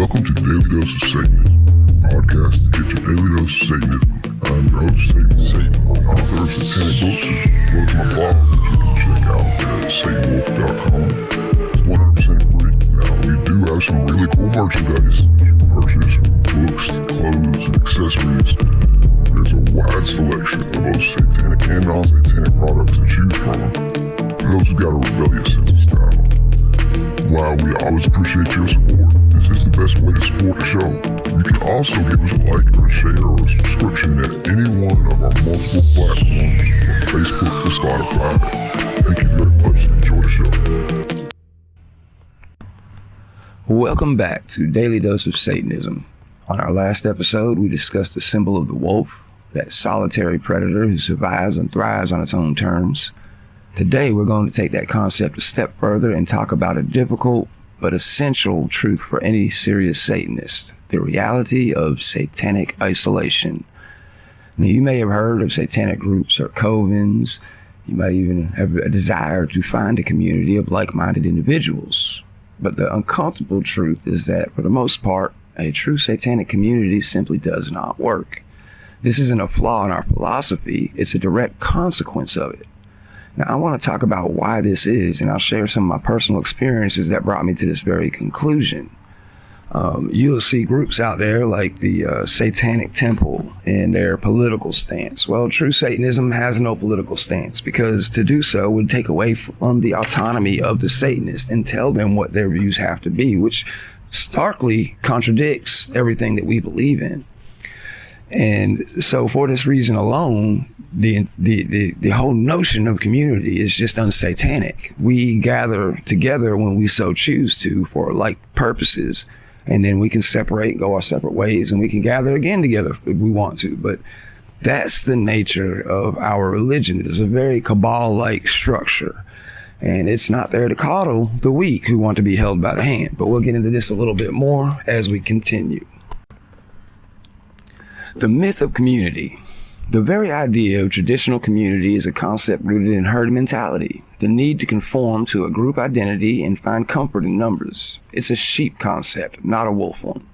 Welcome to Daily Dose of Satanism, podcast to get your daily dose of Satanism. I'm your host, Satan, author of Satanic Verse, as well as my blog that you can check out at satanwolf.com. It's 100% free. Now, we do have some really cool merchandise you can purchase, from books to clothes and accessories. There's a wide selection of both satanic and non-satanic products to choose from for those who've got a rebellious sense of style. While we always appreciate your support, this is the best way to support the show. You can also give us a like or a share or a subscription at any one of our multiple platforms, from Facebook to Spotify. Thank you very much. Enjoy the show. Welcome back to Daily Dose of Satanism. On our last episode, we discussed the symbol of the wolf, that solitary predator who survives and thrives on its own terms. Today, we're going to take that concept a step further and talk about a difficult but essential truth for any serious Satanist, the reality of satanic isolation. Now, you may have heard of satanic groups or covens. You might even have a desire to find a community of like-minded individuals. But the uncomfortable truth is that, for the most part, a true satanic community simply does not work. This isn't a flaw in our philosophy, it's a direct consequence of it. Now, I want to talk about why this is, and I'll share some of my personal experiences that brought me to this very conclusion. You'll see groups out there like the Satanic Temple and their political stance. Well, true Satanism has no political stance, because to do so would take away from the autonomy of the Satanist and tell them what their views have to be, which starkly contradicts everything that we believe in. And so for this reason alone, the whole notion of community is just unsatanic. We gather together when we so choose to for like purposes, and then we can separate, go our separate ways, and we can gather again together if we want to. But that's the nature of our religion. It is a very cabal-like structure, and it's not there to coddle the weak who want to be held by the hand. But we'll get into this a little bit more as we continue. The myth of community. The very idea of traditional community is a concept rooted in herd mentality, the need to conform to a group identity and find comfort in numbers. It's a sheep concept, not a wolf one.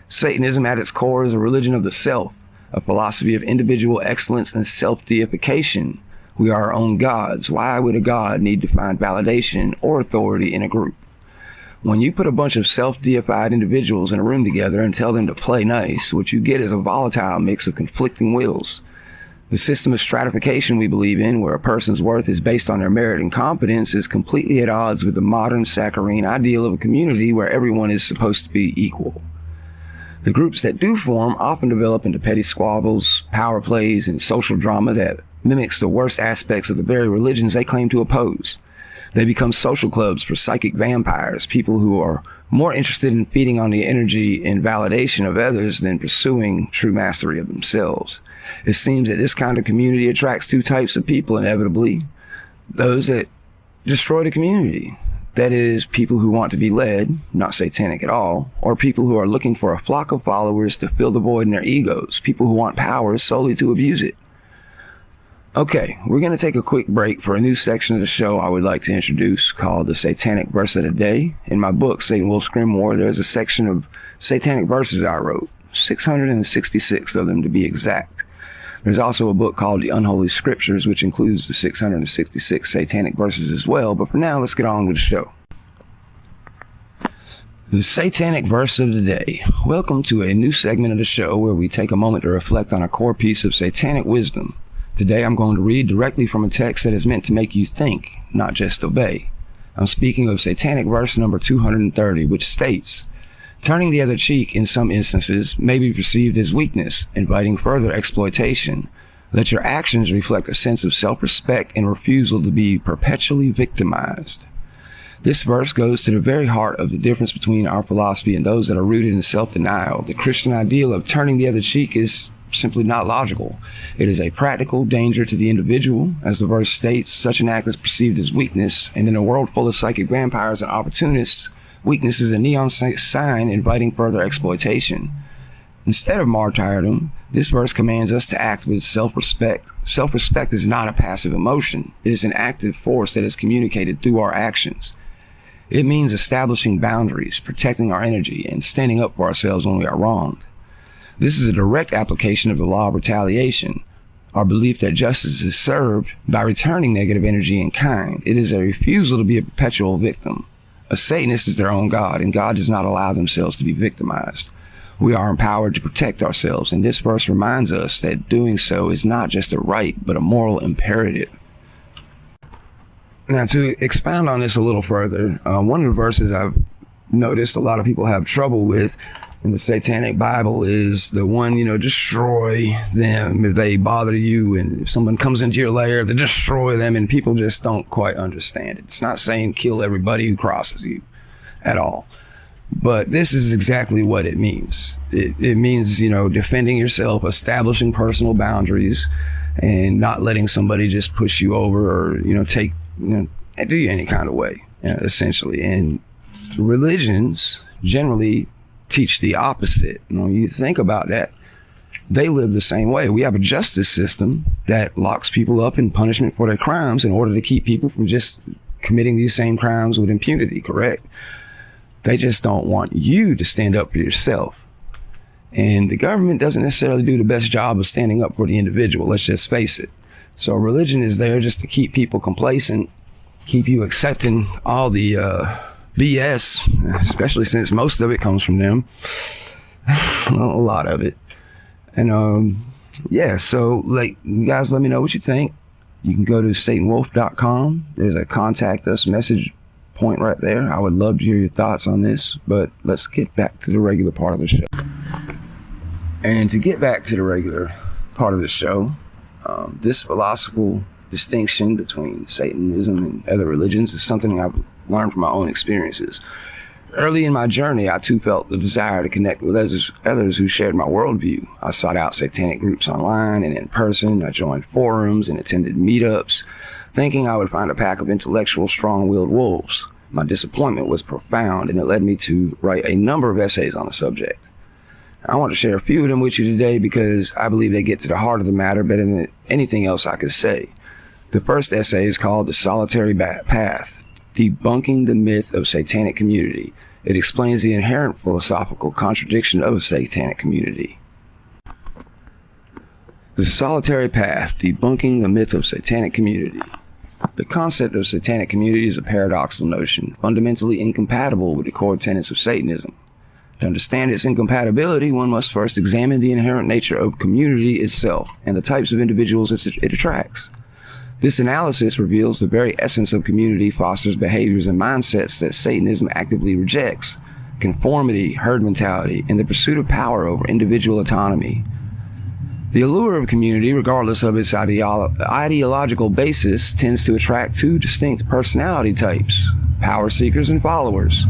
Satanism at its core is a religion of the self, a philosophy of individual excellence and self-deification. We are our own gods. Why would a god need to find validation or authority in a group? When you put a bunch of self-deified individuals in a room together and tell them to play nice, what you get is a volatile mix of conflicting wills. The system of stratification we believe in, where a person's worth is based on their merit and competence, is completely at odds with the modern saccharine ideal of a community where everyone is supposed to be equal. The groups that do form often develop into petty squabbles, power plays, and social drama that mimics the worst aspects of the very religions they claim to oppose. They become social clubs for psychic vampires, people who are more interested in feeding on the energy and validation of others than pursuing true mastery of themselves. It seems that this kind of community attracts two types of people inevitably: those that destroy the community, that is, people who want to be led, not satanic at all, or people who are looking for a flock of followers to fill the void in their egos, people who want power solely to abuse it. Okay, we're going to take a quick break for a new section of the show I would like to introduce called the Satanic Verse of the Day. In my book, Satan Wolf's Grimoire, there's a section of Satanic Verses I wrote, 666 of them to be exact. There's also a book called The Unholy Scriptures, which includes the 666 Satanic Verses as well, but for now, let's get on with the show. The Satanic Verse of the Day. Welcome to a new segment of the show where we take a moment to reflect on a core piece of satanic wisdom. Today I'm going to read directly from a text that is meant to make you think, not just obey. I'm speaking of Satanic Verse number 230, which states, "Turning the other cheek in some instances may be perceived as weakness, inviting further exploitation. Let your actions reflect a sense of self-respect and refusal to be perpetually victimized." This verse goes to the very heart of the difference between our philosophy and those that are rooted in self-denial. The Christian ideal of turning the other cheek is simply not logical. It is a practical danger to the individual. As the verse states, such an act is perceived as weakness, and in a world full of psychic vampires and opportunists, weakness is a neon sign inviting further exploitation. Instead of martyrdom, this verse commands us to act with self-respect. Self-respect is not a passive emotion. It is an active force that is communicated through our actions. It means establishing boundaries, protecting our energy, and standing up for ourselves when we are wronged. This is a direct application of the law of retaliation, our belief that justice is served by returning negative energy in kind. It is a refusal to be a perpetual victim. A Satanist is their own God, and God does not allow themselves to be victimized. We are empowered to protect ourselves, and this verse reminds us that doing so is not just a right, but a moral imperative. Now, to expound on this a little further, one of the verses I've noticed a lot of people have trouble with in the Satanic Bible is the one, destroy them if they bother you, and if someone comes into your lair, to destroy them, and people just don't quite understand it. It's not saying kill everybody who crosses you at all. But this is exactly what it means. It means, defending yourself, establishing personal boundaries, and not letting somebody just push you over or, do you any kind of way, essentially. And religions generally teach the opposite. You think about that. They live the same way. We have a justice system that locks people up in punishment for their crimes in order to keep people from just committing these same crimes with impunity, correct? They just don't want you to stand up for yourself. And the government doesn't necessarily do the best job of standing up for the individual. Let's just face it. So religion is there just to keep people complacent, keep you accepting all the BS, especially since most of it comes from them. A lot of it. And so you guys let me know what you think. You can go to satanwolf.com. There's a contact us message point right there. I would love to hear your thoughts on this, but let's get back to the regular part of the show. And to get back to the regular part of the show, this philosophical distinction between Satanism and other religions is something I've learned from my own experiences. Early in my journey, I too felt the desire to connect with others who shared my worldview. I sought out satanic groups online and in person. I joined forums and attended meetups, thinking I would find a pack of intellectual, strong-willed wolves. My disappointment was profound, and it led me to write a number of essays on the subject. I want to share a few of them with you today because I believe they get to the heart of the matter better than anything else I could say. The first essay is called The Solitary Path, Debunking the Myth of Satanic Community. It explains the inherent philosophical contradiction of a satanic community. The Solitary Path, Debunking the Myth of Satanic Community. The concept of satanic community is a paradoxical notion, fundamentally incompatible with the core tenets of Satanism. To understand its incompatibility, one must first examine the inherent nature of community itself and the types of individuals it attracts. This analysis reveals the very essence of community fosters behaviors and mindsets that Satanism actively rejects: conformity, herd mentality, and the pursuit of power over individual autonomy. The allure of community, regardless of its ideological basis, tends to attract two distinct personality types: power seekers and followers.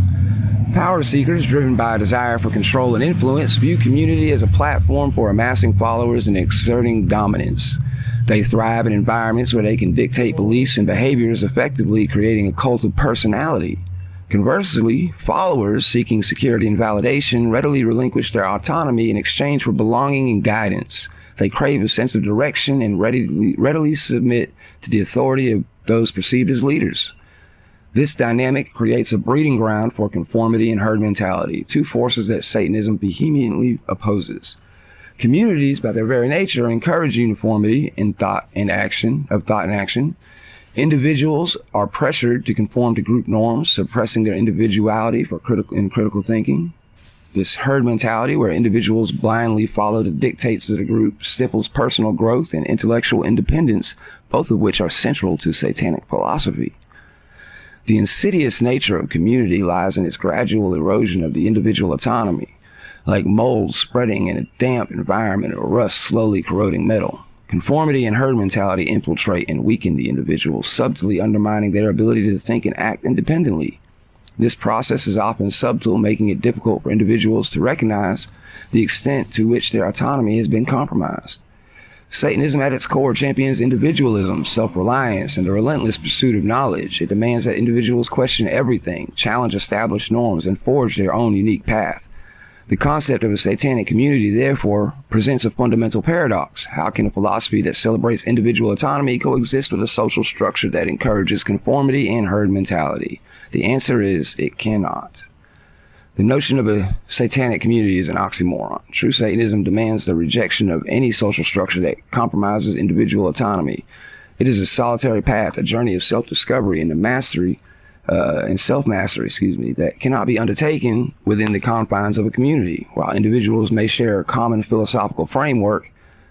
Power seekers, driven by a desire for control and influence, view community as a platform for amassing followers and exerting dominance. They thrive in environments where they can dictate beliefs and behaviors, effectively creating a cult of personality. Conversely, followers seeking security and validation readily relinquish their autonomy in exchange for belonging and guidance. They crave a sense of direction and readily submit to the authority of those perceived as leaders. This dynamic creates a breeding ground for conformity and herd mentality, two forces that Satanism vehemently opposes. Communities, by their very nature, encourage uniformity in thought and action. Individuals are pressured to conform to group norms, suppressing their individuality for critical thinking. This herd mentality, where individuals blindly follow the dictates of the group, stifles personal growth and intellectual independence, both of which are central to satanic philosophy. The insidious nature of community lies in its gradual erosion of the individual autonomy, like mold spreading in a damp environment or rust slowly corroding metal. Conformity and herd mentality infiltrate and weaken the individual, subtly undermining their ability to think and act independently. This process is often subtle, making it difficult for individuals to recognize the extent to which their autonomy has been compromised. Satanism at its core champions individualism, self-reliance, and the relentless pursuit of knowledge. It demands that individuals question everything, challenge established norms, and forge their own unique path. The concept of a satanic community, therefore, presents a fundamental paradox. How can a philosophy that celebrates individual autonomy coexist with a social structure that encourages conformity and herd mentality? The answer is it cannot. The notion of a satanic community is an oxymoron. True Satanism demands the rejection of any social structure that compromises individual autonomy. It is a solitary path, a journey of self-discovery and self-mastery, that cannot be undertaken within the confines of a community. While individuals may share a common philosophical framework,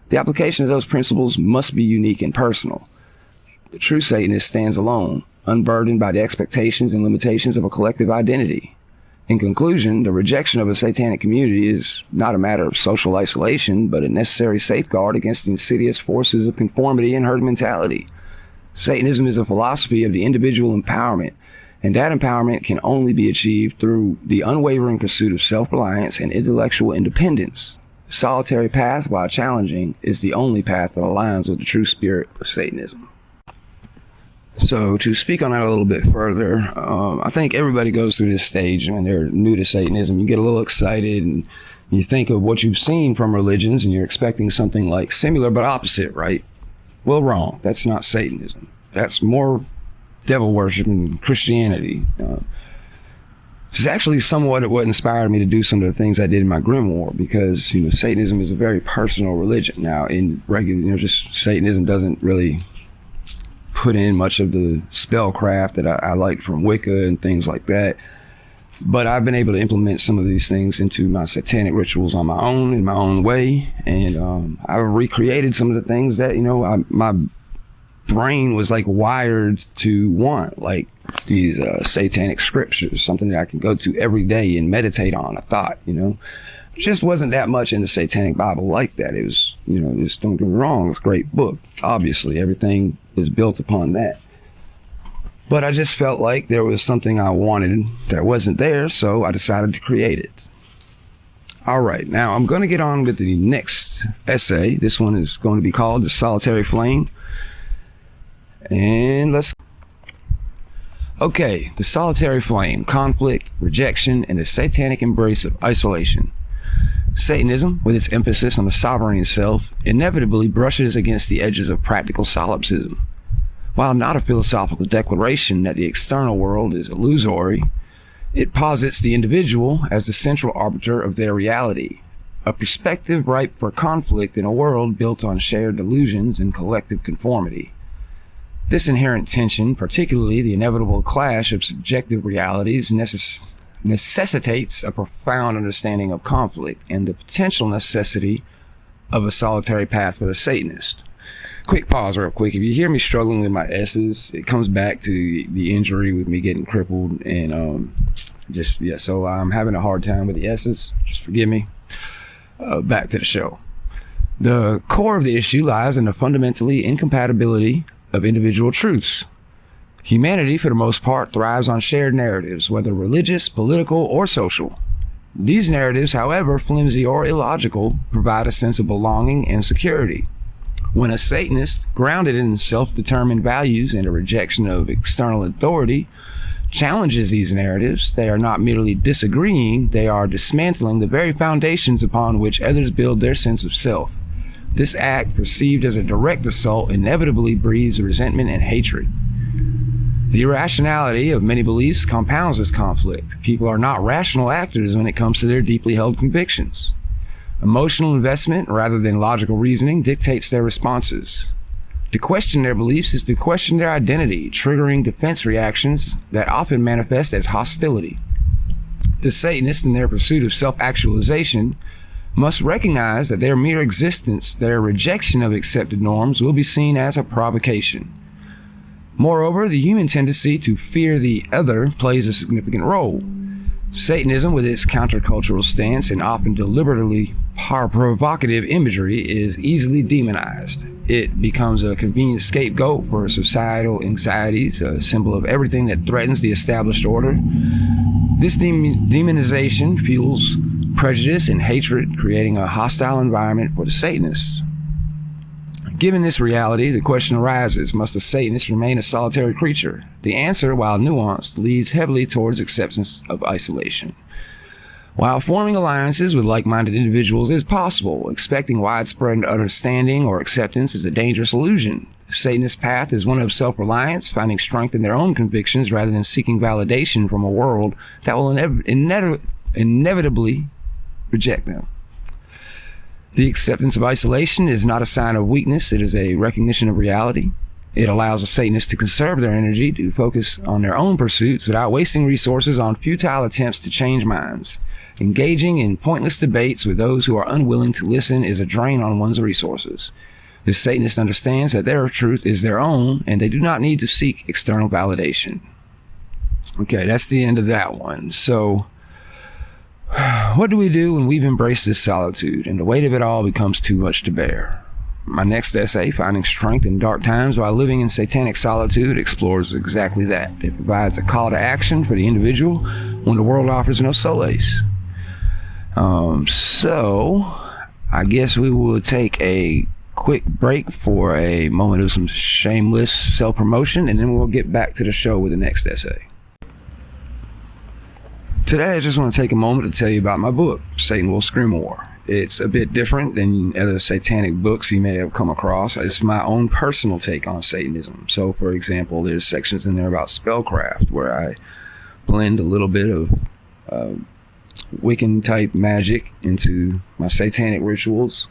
the application of those principles must be unique and personal. The true Satanist stands alone, unburdened by the expectations and limitations of a collective identity. In conclusion, the rejection of a satanic community is not a matter of social isolation, but a necessary safeguard against the insidious forces of conformity and herd mentality. Satanism is a philosophy of the individual empowerment, and that empowerment can only be achieved through the unwavering pursuit of self-reliance and intellectual independence. The solitary path, while challenging, is the only path that aligns with the true spirit of Satanism. So to speak on that a little bit further, I think everybody goes through this stage when they're new to Satanism. You get a little excited and you think of what you've seen from religions and you're expecting something like similar but opposite, right? Well, wrong. That's not Satanism. That's more devil worship and Christianity. This is actually somewhat what inspired me to do some of the things I did in my grimoire, because Satanism is a very personal religion. Now, in regular, just Satanism doesn't really put in much of the spellcraft that I like from Wicca and things like that. But I've been able to implement some of these things into my satanic rituals on my own, in my own way. And I've recreated some of the things that, my brain was like wired to want, like these satanic scriptures, something that I can go to every day and meditate on a thought, Just wasn't that much in the Satanic Bible like that. It was, just don't get me wrong, it's a great book. Obviously, everything is built upon that. But I just felt like there was something I wanted that wasn't there, so I decided to create it. All right, now I'm going to get on with the next essay. This one is going to be called The Solitary Flame. And Okay, the solitary flame, conflict, rejection, and the satanic embrace of isolation. Satanism, with its emphasis on the sovereign self, inevitably brushes against the edges of practical solipsism. While not a philosophical declaration that the external world is illusory, it posits the individual as the central arbiter of their reality, a perspective ripe for conflict in a world built on shared delusions and collective conformity. This inherent tension, particularly the inevitable clash of subjective realities, necessitates a profound understanding of conflict and the potential necessity of a solitary path for the Satanist. Quick pause real quick. If you hear me struggling with my S's, it comes back to the injury with me getting crippled and so I'm having a hard time with the S's. Just forgive me. Back to the show. The core of the issue lies in the fundamentally incompatibility of individual truths. Humanity, for the most part, thrives on shared narratives, whether religious, political, or social. These narratives, however flimsy or illogical, provide a sense of belonging and security. When a Satanist, grounded in self-determined values and a rejection of external authority, challenges these narratives, they are not merely disagreeing, they are dismantling the very foundations upon which others build their sense of self. This act, perceived as a direct assault, inevitably breeds resentment and hatred. The irrationality of many beliefs compounds this conflict. People are not rational actors when it comes to their deeply held convictions. Emotional investment, rather than logical reasoning, dictates their responses. To question their beliefs is to question their identity, triggering defense reactions that often manifest as hostility. The Satanists, in their pursuit of self-actualization, must recognize that their mere existence, their rejection of accepted norms, will be seen as a provocation. Moreover, the human tendency to fear the other plays a significant role. Satanism, with its countercultural stance and often deliberately provocative imagery, is easily demonized. It becomes a convenient scapegoat for societal anxieties, a symbol of everything that threatens the established order. This demonization fuels prejudice and hatred, creating a hostile environment for the Satanists. Given this reality, the question arises, must a Satanist remain a solitary creature? The answer, while nuanced, leads heavily towards acceptance of isolation. While forming alliances with like-minded individuals is possible, expecting widespread understanding or acceptance is a dangerous illusion. The Satanist path is one of self-reliance, finding strength in their own convictions rather than seeking validation from a world that will inevitably reject them. The acceptance of isolation is not a sign of weakness, it is a recognition of reality. It allows a Satanist to conserve their energy to focus on their own pursuits without wasting resources on futile attempts to change minds. Engaging in pointless debates with those who are unwilling to listen is a drain on one's resources. The Satanist understands that their truth is their own, and they do not need to seek external validation. Okay, that's the end of that one. So, what do we do when we've embraced this solitude and the weight of it all becomes too much to bear? My next essay, Finding Strength in Dark Times While Living in Satanic Solitude, explores exactly that. It provides a call to action for the individual when the world offers no solace. So, I guess we will take a quick break for a moment of some shameless self-promotion, and then we'll get back to the show with the next essay. Today, I just want to take a moment to tell you about my book, Satan Will Scream More. It's a bit different than other satanic books you may have come across. It's my own personal take on Satanism. So, for example, there's sections in there about spellcraft, where I blend a little bit of Wiccan-type magic into my satanic rituals.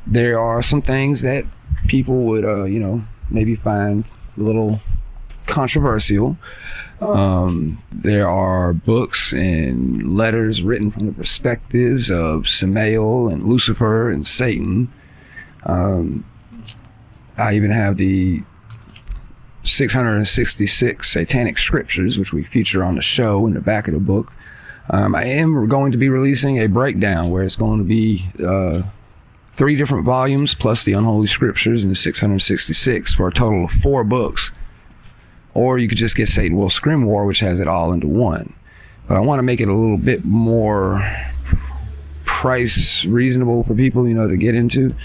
There are some things that people would, maybe find a little controversial. There are books and letters written from the perspectives of Samael and Lucifer and Satan. I even have the 666 satanic scriptures, which we feature on the show in the back of the book. I am going to be releasing a breakdown where it's going to be 3 different volumes plus the unholy scriptures in the 666 for a total of 4 books. Or you could just get Satan Will Scream More, which has it all into one. But I want to make it a little bit more price reasonable for people, to get into.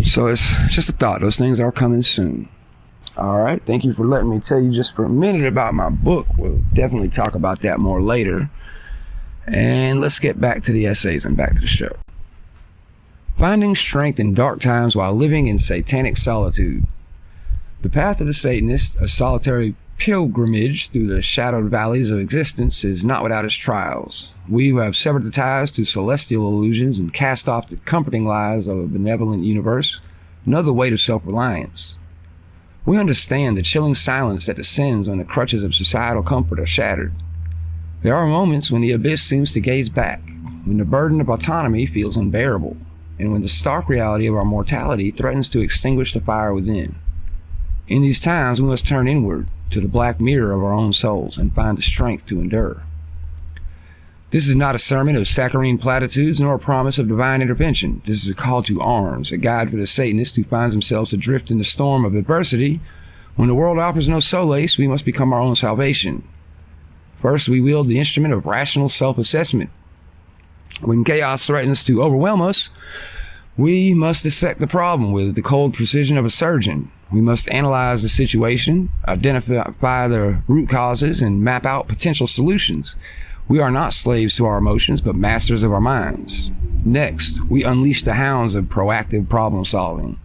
So it's just a thought. Those things are coming soon. All right. Thank you for letting me tell you just for a minute about my book. We'll definitely talk about that more later. And let's get back to the essays and back to the show. Finding Strength in Dark Times While Living in Satanic Solitude. The path of the Satanist, a solitary pilgrimage through the shadowed valleys of existence, is not without its trials. We who have severed the ties to celestial illusions and cast off the comforting lies of a benevolent universe know the weight of self-reliance. We understand the chilling silence that descends when the crutches of societal comfort are shattered. There are moments when the abyss seems to gaze back, when the burden of autonomy feels unbearable, and when the stark reality of our mortality threatens to extinguish the fire within. In these times, we must turn inward to the black mirror of our own souls and find the strength to endure. This is not a sermon of saccharine platitudes nor a promise of divine intervention. This is a call to arms, a guide for the Satanist who finds himself adrift in the storm of adversity. When the world offers no solace, we must become our own salvation. First, we wield the instrument of rational self-assessment. When chaos threatens to overwhelm us, we must dissect the problem with the cold precision of a surgeon. We must analyze the situation, identify the root causes, and map out potential solutions. We are not slaves to our emotions, but masters of our minds. Next, we unleash the hounds of proactive problem solving.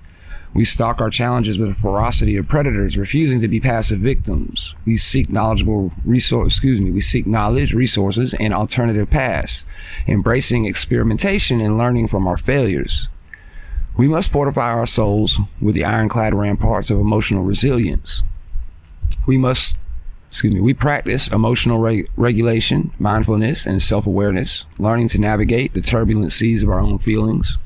We stalk our challenges with the ferocity of predators, refusing to be passive victims. We seek knowledge, resources, and alternative paths, embracing experimentation and learning from our failures. We must fortify our souls with the ironclad ramparts of emotional resilience. We practice emotional regulation, mindfulness, and self-awareness, learning to navigate the turbulent seas of our own feelings.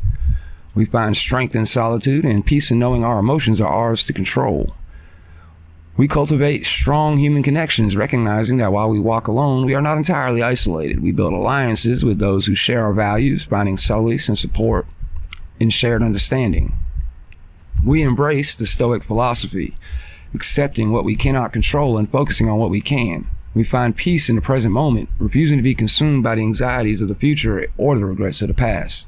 We find strength in solitude and peace in knowing our emotions are ours to control. We cultivate strong human connections, recognizing that while we walk alone, we are not entirely isolated. We build alliances with those who share our values, finding solace and support in shared understanding. We embrace the Stoic philosophy, accepting what we cannot control and focusing on what we can. We find peace in the present moment, refusing to be consumed by the anxieties of the future or the regrets of the past.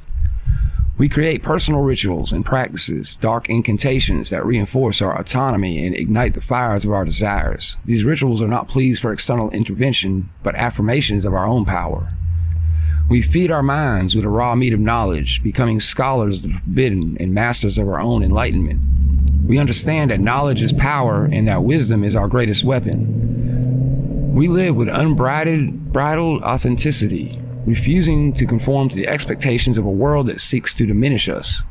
We create personal rituals and practices, dark incantations that reinforce our autonomy and ignite the fires of our desires. These rituals are not pleas for external intervention, but affirmations of our own power. We feed our minds with the raw meat of knowledge, becoming scholars of the forbidden and masters of our own enlightenment. We understand that knowledge is power and that wisdom is our greatest weapon. We live with unbridled authenticity, refusing to conform to the expectations of a world that seeks to diminish us.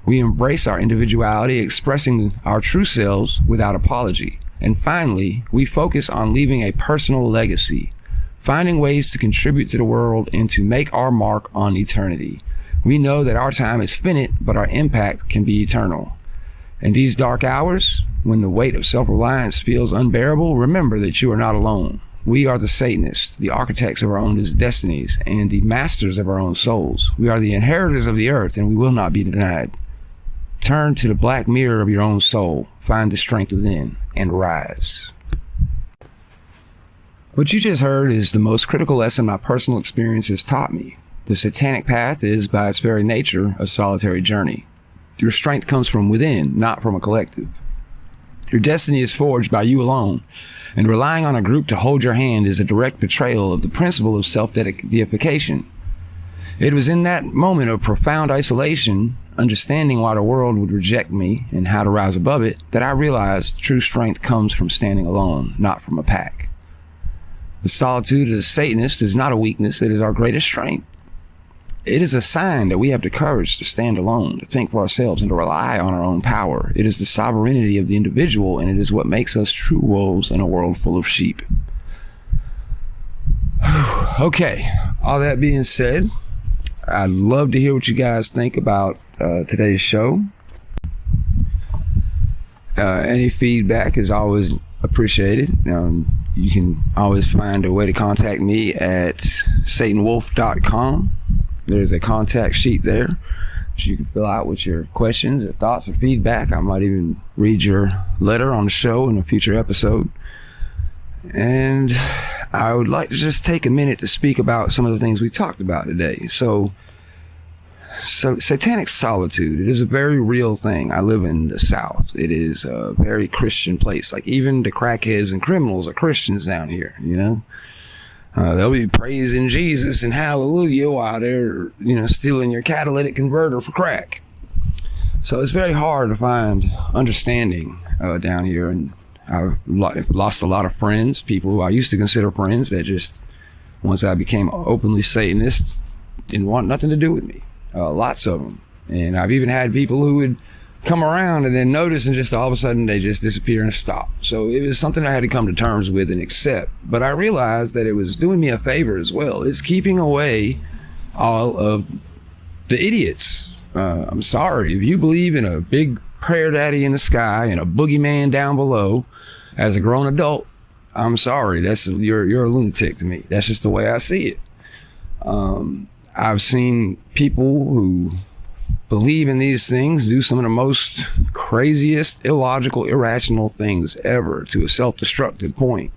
We embrace our individuality, expressing our true selves without apology. And finally, we focus on leaving a personal legacy, finding ways to contribute to the world and to make our mark on eternity. We know that our time is finite, but our impact can be eternal. In these dark hours, when the weight of self-reliance feels unbearable, remember that you are not alone. We are the Satanists, the architects of our own destinies, and the masters of our own souls. We are the inheritors of the earth, and we will not be denied. Turn to the black mirror of your own soul, find the strength within, and rise. What you just heard is the most critical lesson my personal experience has taught me. The satanic path is, by its very nature, a solitary journey. Your strength comes from within, not from a collective. Your destiny is forged by you alone, and relying on a group to hold your hand is a direct betrayal of the principle of self-deification. It was in that moment of profound isolation, understanding why the world would reject me and how to rise above it, that I realized true strength comes from standing alone, not from a pack. The solitude of the Satanist is not a weakness, it is our greatest strength. It is a sign that we have the courage to stand alone, to think for ourselves, and to rely on our own power. It is the sovereignty of the individual, and it is what makes us true wolves in a world full of sheep. Okay, all that being said, I'd love to hear what you guys think about today's show. Any feedback is always appreciated. You can always find a way to contact me at satanwolf.com. There's a contact sheet there that you can fill out with your questions or thoughts or feedback. I might even read your letter on the show in a future episode. And I would like to just take a minute to speak about some of the things we talked about today. So satanic solitude, it is a very real thing. I live in the South. It is a very Christian place. Like, even the crackheads and criminals are Christians down here, you know? They'll be praising Jesus and hallelujah while they're, stealing your catalytic converter for crack. So it's very hard to find understanding down here. And I've lost a lot of friends, people who I used to consider friends, that just, once I became openly Satanists, didn't want nothing to do with me. Lots of them. And I've even had people who would come around and then notice, and just all of a sudden they just disappear and stop. So it was something I had to come to terms with and accept. But I realized that it was doing me a favor as well. It's keeping away all of the idiots. I'm sorry. If you believe in a big prayer daddy in the sky and a boogeyman down below as a grown adult, I'm sorry. You're a lunatic to me. That's just the way I see it. I've seen people who believe in these things do some of the most craziest, illogical, irrational things ever, to a self-destructive point.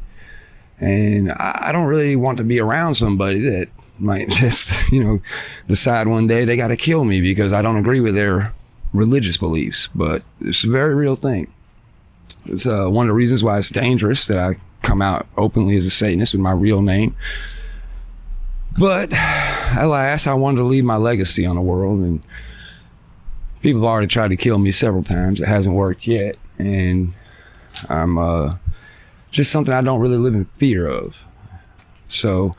And I don't really want to be around somebody that might just, decide one day they got to kill me because I don't agree with their religious beliefs. But it's a very real thing. It's one of the reasons why it's dangerous that I come out openly as a Satanist with my real name. But alas, I wanted to leave my legacy on the world, and people have already tried to kill me several times. It hasn't worked yet, and I'm just something I don't really live in fear of. So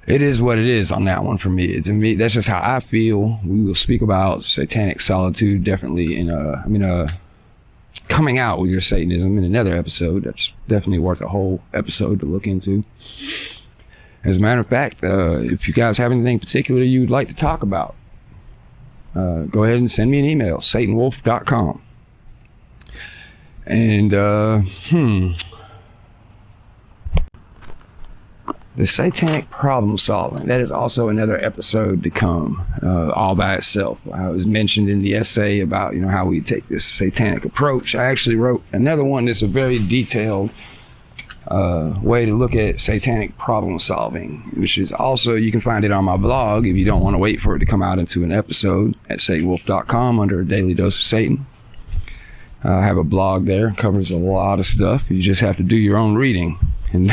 it is what it is on that one for me. To me, that's just how I feel. We will speak about satanic solitude definitely in coming out with your Satanism in another episode. That's definitely worth a whole episode to look into. As a matter of fact, if you guys have anything particular you would like to talk about, go ahead and send me an email, satanwolf.com. And, the satanic problem solving, that is also another episode to come, all by itself. I was mentioned in the essay about, how we take this satanic approach. I actually wrote another one that's a very detailed way to look at satanic problem solving, which is also, you can find it on my blog if you don't want to wait for it to come out into an episode, at satanwolf.com under Daily Dose of Satan. I have a blog there, covers a lot of stuff. You just have to do your own reading. And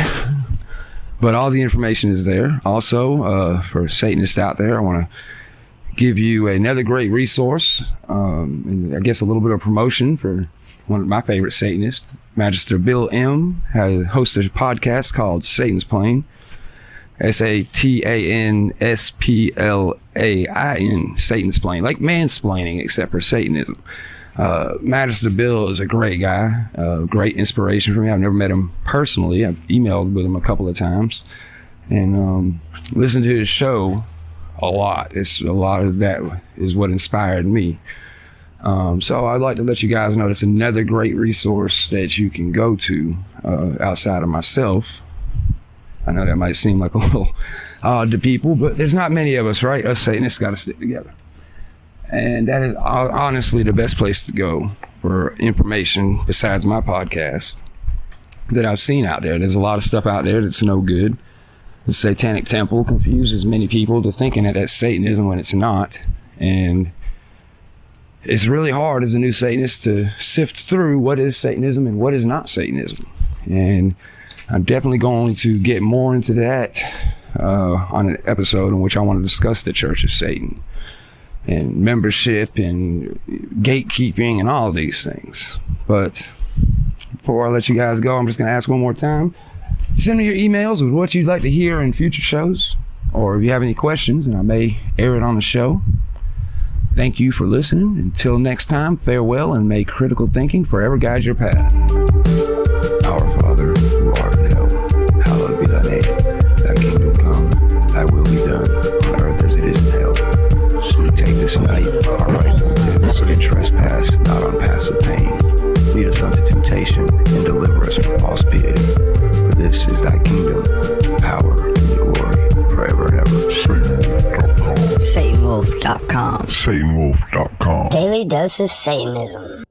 But all the information is there. Also, for Satanists out there, I want to give you another great resource, and I guess a little bit of promotion for one of my favorite Satanists. Magister Bill M. hosts a podcast called Satan's Plain. SatanSplain, Satan's Plain, like mansplaining, except for Satanism. Magister Bill is a great guy, great inspiration for me. I've never met him personally. I've emailed with him a couple of times and listened to his show a lot. It's a lot of that is what inspired me. So I'd like to let you guys know that's another great resource that you can go to outside of myself. I know that might seem like a little odd to people, but there's not many of us, right? Us Satanists got to stick together. And that is honestly the best place to go for information besides my podcast that I've seen out there. There's a lot of stuff out there that's no good. The Satanic Temple confuses many people to thinking that that's Satanism when it's not. And it's really hard as a new Satanist to sift through what is Satanism and what is not Satanism. And I'm definitely going to get more into that on an episode in which I want to discuss the Church of Satan and membership and gatekeeping and all of these things. But before I let you guys go, I'm just going to ask one more time. Send me your emails with what you'd like to hear in future shows, or if you have any questions, and I may air it on the show. Thank you for listening. Until next time, farewell, and may critical thinking forever guide your path. Our Father, who art in hell, hallowed be thy name. Thy kingdom come, thy will be done, on earth as it is in hell. So take this night our rightful gifts, and trespass not on passive pain. Lead us unto temptation, and deliver us from false piety. For this is thy kingdom, power, and glory, forever and ever. SatanWolf.com. SatanWolf.com. SatanWolf.com. Daily Dose of Satanism.